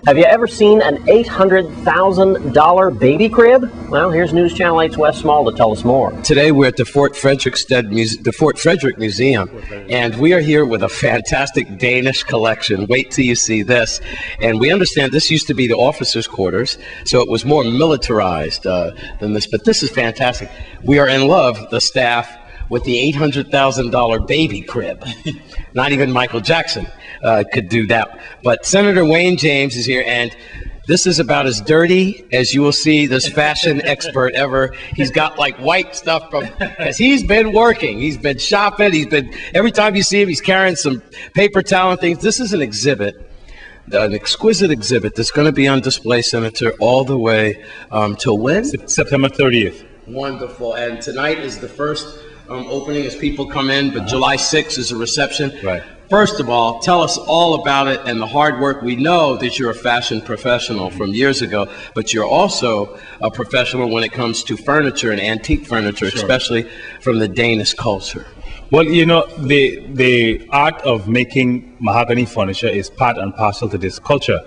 Have you ever seen an $800,000 baby crib? Well, here's News Channel 8's Wes Small to tell us more. Today we're at the Fort Frederick Museum, and we are here with a fantastic Danish collection. Wait till you see this. And we understand this used to be the officers' quarters, so it was more militarized than this, but this is fantastic. We are in love, the staff, with the $800,000 baby crib. Not even Michael Jackson could do that. But Senator Wayne James is here, and this is about as dirty as you will see this fashion expert ever. He's got like white stuff from, because he's been working, he's been shopping, every time you see him, he's carrying some paper towel and things. This is an exhibit, an exquisite exhibit that's going to be on display, Senator, all the way till when? September 30th. Wonderful. And tonight is the first opening as people come in, but July 6th is a reception. Right. First of all, tell us all about it and the hard work. We know that you're a fashion professional from years ago, but you're also a professional when it comes to furniture and antique furniture, especially from the Danish culture. Well, you know, the art of making mahogany furniture is part and parcel to this culture.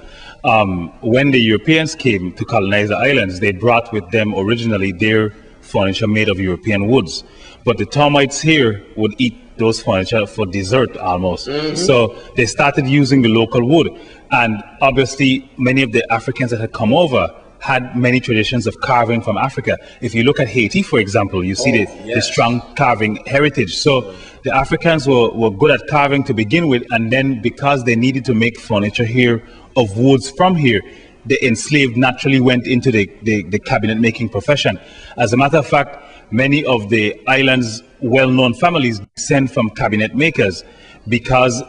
When the Europeans came to colonize the islands, they brought with them originally their furniture made of European woods. But the termites here would eat those furniture for dessert almost. So they started using the local wood. And obviously, many of the Africans that had come over had many traditions of carving from Africa. If you look at Haiti, for example, you see the strong carving heritage. So the Africans were good at carving to begin with, and then because they needed to make furniture here of woods from here, the enslaved naturally went into the cabinet making profession. As a matter of fact, many of the island's well-known families descend from cabinet makers because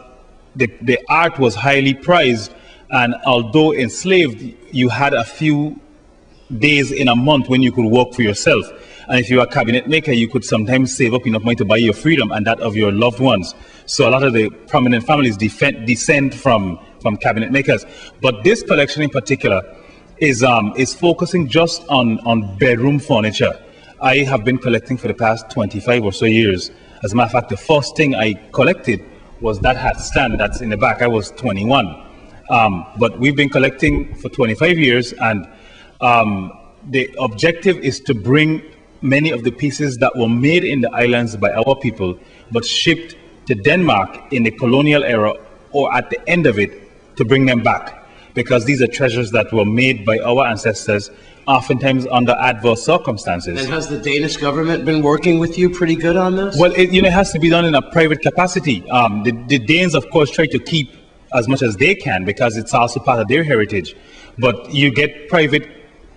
the art was highly prized, and although enslaved, you had a few days in a month when you could work for yourself. And if you were a cabinet maker, you could sometimes save up enough money to buy your freedom and that of your loved ones. So a lot of the prominent families descend from cabinet makers. But this collection in particular is focusing just on bedroom furniture. I have been collecting for the past 25 or so years. As a matter of fact, the first thing I collected was that hat stand that's in the back. I was 21. But we've been collecting for 25 years, and the objective is to bring many of the pieces that were made in the islands by our people, but shipped to Denmark in the colonial era or at the end of it, to bring them back. Because these are treasures that were made by our ancestors, oftentimes under adverse circumstances. And has the Danish government been working with you pretty good on this? Well, it has to be done in a private capacity. The Danes, of course, try to keep as much as they can because it's also part of their heritage. But you get private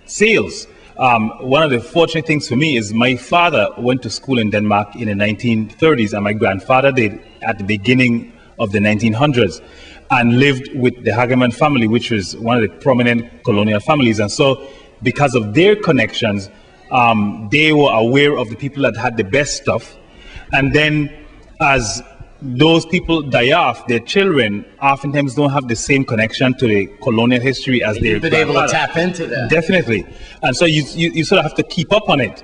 sales. One of the fortunate things for me is my father went to school in Denmark in the 1930s, and my grandfather did at the beginning of the 1900s, and lived with the Hageman family, which was one of the prominent colonial families. And so because of their connections, they were aware of the people that had the best stuff. And then as those people die off, their children oftentimes don't have the same connection to the colonial history as their grandfather. You've been able to tap into that. Definitely. And so you sort of have to keep up on it.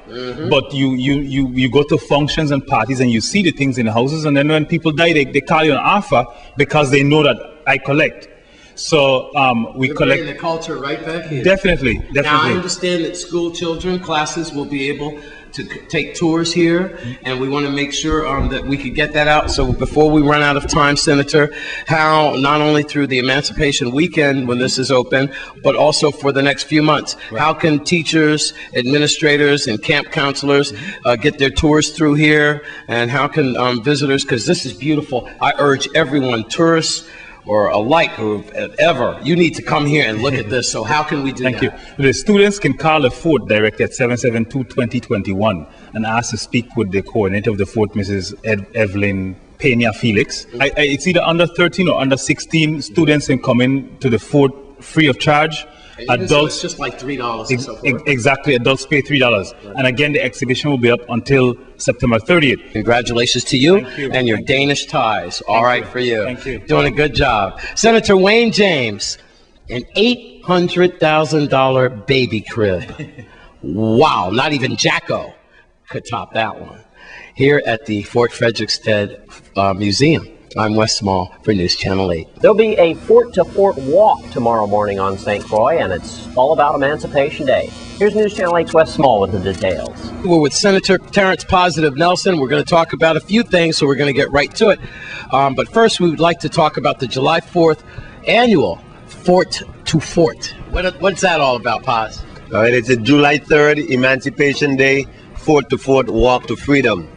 But you go to functions and parties and you see the things in the houses, and then when people die, they call you an offer because they know that I collect. So we collect the culture right back here. Definitely. Now I understand that school children, classes will be able to take tours here, and we want to make sure that we could get that out. So before we run out of time, Senator, how not only through the Emancipation Weekend when this is open, but also for the next few months, how can teachers, administrators, and camp counselors get their tours through here, and how can visitors, because this is beautiful. I urge everyone, tourists or alike whoever, you need to come here and look at this. So how can we do that? Thank you. The students can call the fort direct at 772-2021 and ask to speak with the coordinator of the fort, Mrs. Evelyn Pena Felix. It's either under 13 or under 16 students can come in to the fort free of charge. Adults, it's just like $3 and so forth. Exactly, adults pay $3. Right. And again, the exhibition will be up until September 30th. Congratulations to you and your Danish ties. All right for you. Thank you. Doing a good job. Senator Wayne James, an $800,000 baby crib. Wow, not even Jacko could top that one. Here at the Fort Frederick Museum. I'm Wes Small for News Channel 8. There'll be a fort-to-fort walk tomorrow morning on St. Croix, and it's all about Emancipation Day. Here's News Channel 8's Wes Small with the details. We're with Senator Terrence Positive Nelson. We're going to talk about a few things, so we're going to get right to it. But first, we would like to talk about the July 4th annual Fort-to-Fort. What's that all about, Paz? All right, it's a July 3rd, Emancipation Day, Fort-to-Fort Walk to Freedom.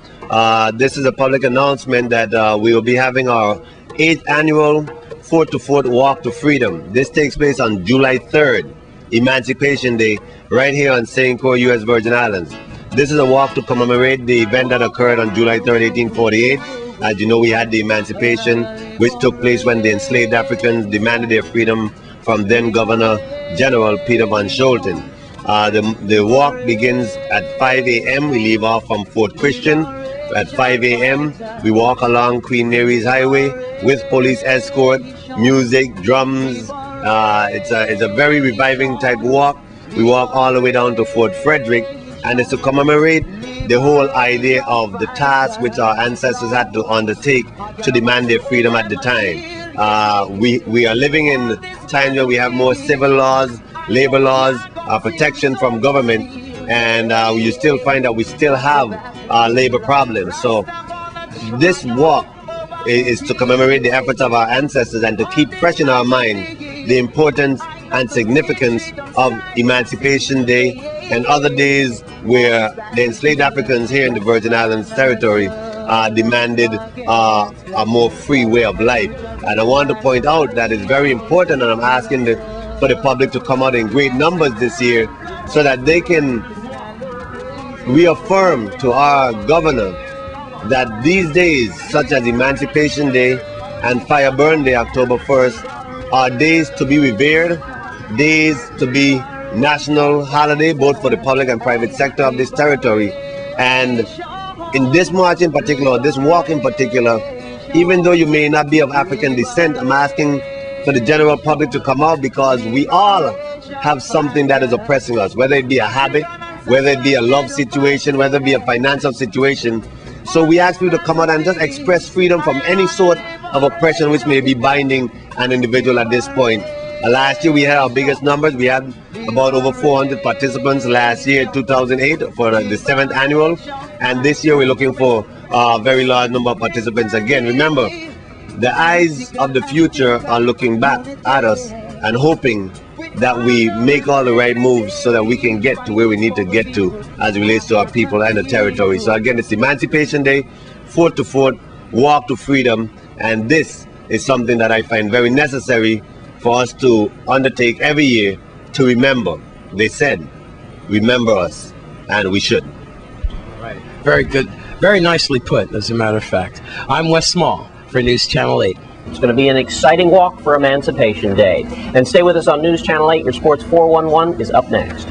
This is a public announcement that we will be having our 8th annual Fort-to-Fort Walk to Freedom. This takes place on July 3rd, Emancipation Day, right here on St. Croix, U.S. Virgin Islands. This is a walk to commemorate the event that occurred on July 3rd, 1848. As you know, we had the emancipation, which took place when the enslaved Africans demanded their freedom from then Governor General Peter Van Scholten. The walk begins at 5 a.m. We leave off from Fort Christian. At 5 a.m. we walk along Queen Mary's Highway with police escort, music, drums. It's a very reviving type walk. We walk all the way down to Fort Frederick, and it's to commemorate the whole idea of the task which our ancestors had to undertake to demand their freedom at the time. We are living in times where we have more civil laws, labor laws, protection from government, and you still find that we still have labor problems. So this walk is to commemorate the efforts of our ancestors and to keep fresh in our mind the importance and significance of Emancipation Day and other days where the enslaved Africans here in the Virgin Islands territory demanded a more free way of life. And I want to point out that it's very important, and I'm asking for the public to come out in great numbers this year so that they can reaffirm to our governor that these days, such as Emancipation Day and Fire Burn Day, October 1st, are days to be revered, days to be national holiday, both for the public and private sector of this territory. And in this march in particular, this walk in particular, even though you may not be of African descent, I'm asking for the general public to come out, because we all have something that is oppressing us, whether it be a habit, whether it be a love situation, whether it be a financial situation. So we ask people to come out and just express freedom from any sort of oppression which may be binding an individual at this point. Last year we had our biggest numbers. We had about over 400 participants last year, 2008, for the 7th annual. And this year we're looking for a very large number of participants again. Remember, the eyes of the future are looking back at us and hoping that we make all the right moves so that we can get to where we need to get to as it relates to our people and the territory. So again, it's Emancipation Day, Fort-to-Fort, Walk to Freedom, and this is something that I find very necessary for us to undertake every year to remember. They said, remember us, and we should. All right. Very good. Very nicely put, as a matter of fact. I'm Wes Small for News Channel 8. It's going to be an exciting walk for Emancipation Day. And stay with us on News Channel 8. Your Sports 411 is up next.